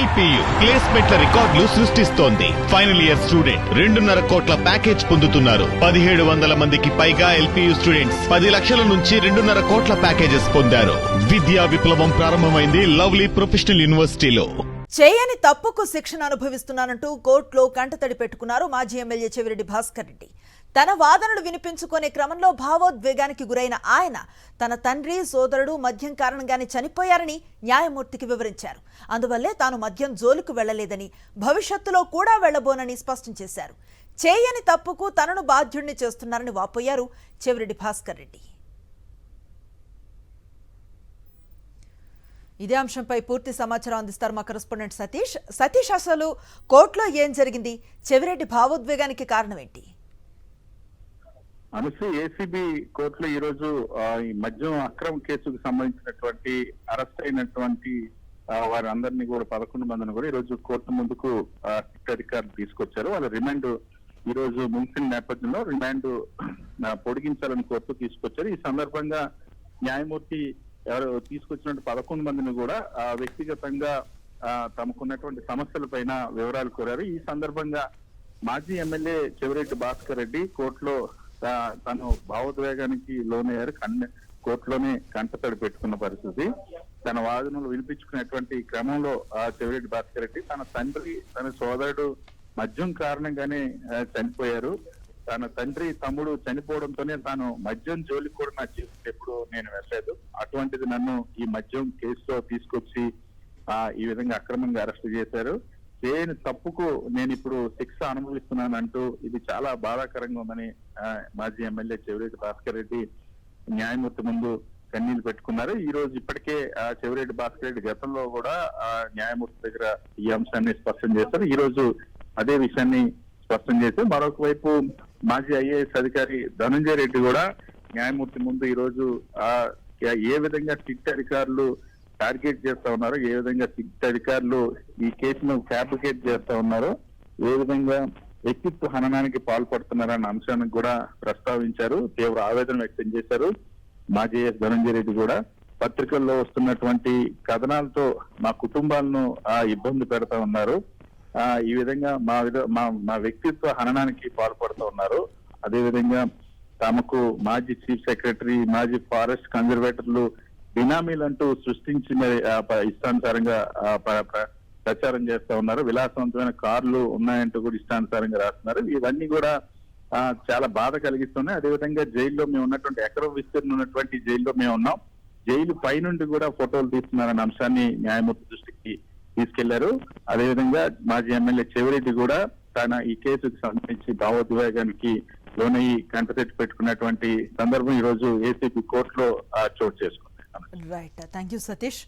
LPU ప్లేస్మెంట్ల రికార్డులు సృష్టిస్తోంది. Final year student 2.5 కోట్ల ప్యాకేజ్ పొందుతున్నారు. 1700 మందికి పైగా ఎల్పియు స్టూడెంట్స్ 10 లక్షల నుంచి 2.5 కోట్ల ప్యాకేజెస్ పొందారు. విద్యా విప్లవం ప్రారంభమైంది లవ్లీ ప్రొఫెషనల్ యూనివర్సిటీలో. చేయని తప్పుకు శిక్షణ అనుభవిస్తున్నానంటూ కోర్టులో కంటతడి పెట్టుకున్నారు మాజీ ఎమ్మెల్యే చెవిరెడ్డి భాస్కర్ రెడ్డి. తన వాదనలు వినిపించుకునే క్రమంలో భావోద్వేగానికి గురైన ఆయన తన తండ్రి సోదరుడు మద్యం కారణంగానే చనిపోయారని న్యాయమూర్తికి వివరించారు. అందువల్లే తాను మద్యం జోలికి వెళ్లలేదని, భవిష్యత్తులో కూడా వెళ్లబోనని స్పష్టం చేశారు. చేయని తప్పుకు తనను బాధ్యుడిని చేస్తున్నారని వాపోయారు చెవిరెడ్డి భాస్కర్ రెడ్డి. ఇదే అంశంపై పూర్తి సమాచారం అందిస్తారు మా కరెస్పాండెంట్ సతీష్. సతీష్, అసలు కోర్టులో ఏం జరిగింది? చెవిరెడ్డి భావోద్వేగానికి కారణం ఏంటి? అనుసు ఏసీబీ కోర్టులో ఈ రోజు ఈ మద్యం అక్రమ కేసుకు సంబంధించినటువంటి అరెస్ట్ అయినటువంటి వారందరినీ కూడా 11 మందిని కూడా ఈ రోజు కోర్టు ముందుకు అధికారులు తీసుకొచ్చారు. వాళ్ళ రిమాండ్ ఈ రోజు ముగిసిన నేపథ్యంలో రిమాండ్ పొడిగించాలని కోర్టు తీసుకొచ్చారు. ఈ సందర్భంగా న్యాయమూర్తి ఎవరు తీసుకొచ్చినట్టు 11 మందిని కూడా వ్యక్తిగతంగా తమకున్నటువంటి సమస్యల పైన వివరాలు కోరారు. ఈ సందర్భంగా మాజీ ఎమ్మెల్యే చెవిరెడ్డి భాస్కర్ రెడ్డి కోర్టులో తను భావోద్వేగానికి లోనయ్యారు. కోర్టులోనే కంటతడి పెట్టుకున్న పరిస్థితి. తన వాదనలు వినిపించుకునేటువంటి క్రమంలో చెవిరెడ్డి భాస్కర్ రెడ్డి తన తండ్రి తన సోదరుడు మద్యం కారణంగానే చనిపోయారు. తన తండ్రి తమ్ముడు చనిపోవడంతోనే తాను మద్యం జోలికి కూడా నా జీవితం ఎప్పుడు నేను వెళ్ళలేదు. అటువంటిది నన్ను ఈ మద్యం కేసులో తీసుకొచ్చి ఈ విధంగా అక్రమంగా అరెస్ట్ చేశారు. చేయని తప్పుకు నేను ఇప్పుడు శిక్ష అనుభవిస్తున్నాను అంటూ ఇది చాలా బాధాకరంగా ఉందని మాజీ ఎమ్మెల్యే చెవిరెడ్డి భాస్కర్ రెడ్డి న్యాయమూర్తి ముందు కన్నీళ్లు పెట్టుకున్నారు. ఈ రోజు ఇప్పటికే చెవిరెడ్డి భాస్కర్ రెడ్డి గతంలో కూడా న్యాయమూర్తి దగ్గర ఈ అంశాన్ని స్పష్టం చేశారు. ఈ రోజు అదే విషయాన్ని స్పష్టం చేశారు. మరొక వైపు మాజీ ఐఏఎస్ అధికారి ధనంజయ రెడ్డి కూడా న్యాయమూర్తి ముందు ఈ రోజు ఏ విధంగా సిట్ అధికారులు టార్గెట్ చేస్తా ఉన్నారు, ఏ విధంగా సిట్ అధికారులు ఈ కేసును ఫ్యాబ్రికేట్ చేస్తా ఉన్నారు, ఏ విధంగా వ్యక్తిత్వ హననానికి పాల్పడుతున్నారన్న అంశాన్ని కూడా ప్రస్తావించారు. తీవ్ర ఆవేదన వ్యక్తం చేశారు. మాజీ ఐఏఎస్ ధనంజయ రెడ్డి కూడా పత్రికల్లో వస్తున్నటువంటి కథనాలతో మా కుటుంబాలను ఇబ్బంది పెడతా ఉన్నారు, ఈ విధంగా మా వ్యక్తిత్వ హననానికి పాల్పడుతూ ఉన్నారు. అదేవిధంగా తమకు మాజీ చీఫ్ సెక్రటరీ, మాజీ ఫారెస్ట్ కన్జర్వేటర్లు బినామీలంటూ సృష్టించిన ఇష్టానుసారంగా ప్రచారం చేస్తా ఉన్నారు. విలాసవంతమైన కార్లు ఉన్నాయంటూ కూడా ఇష్టానుసారంగా రాస్తున్నారు. ఇవన్నీ కూడా చాలా బాధ కలిగిస్తున్నాయి. అదేవిధంగా జైల్లో మేము ఉన్నటువంటి ఎకరం విస్తీర్ణం ఉన్నటువంటి జైల్లో మేము ఉన్నాం. జైలు పైనుండి కూడా ఫోటోలు తీస్తున్నారన్న అంశాన్ని న్యాయమూర్తి దృష్టికి తీసుకెళ్లారు. అదేవిధంగా మాజీ ఎమ్మెల్యే చెవిరెడ్డి కూడా తన ఈ కేసుకు సంబంధించి భావోద్వేగానికి లోనయ్యి కంటతడి పెట్టుకున్నటువంటి సందర్భం ఈ రోజు ఏసీబీ కోర్టులో చోటు చేసుకుంది. Right, thank you Satish.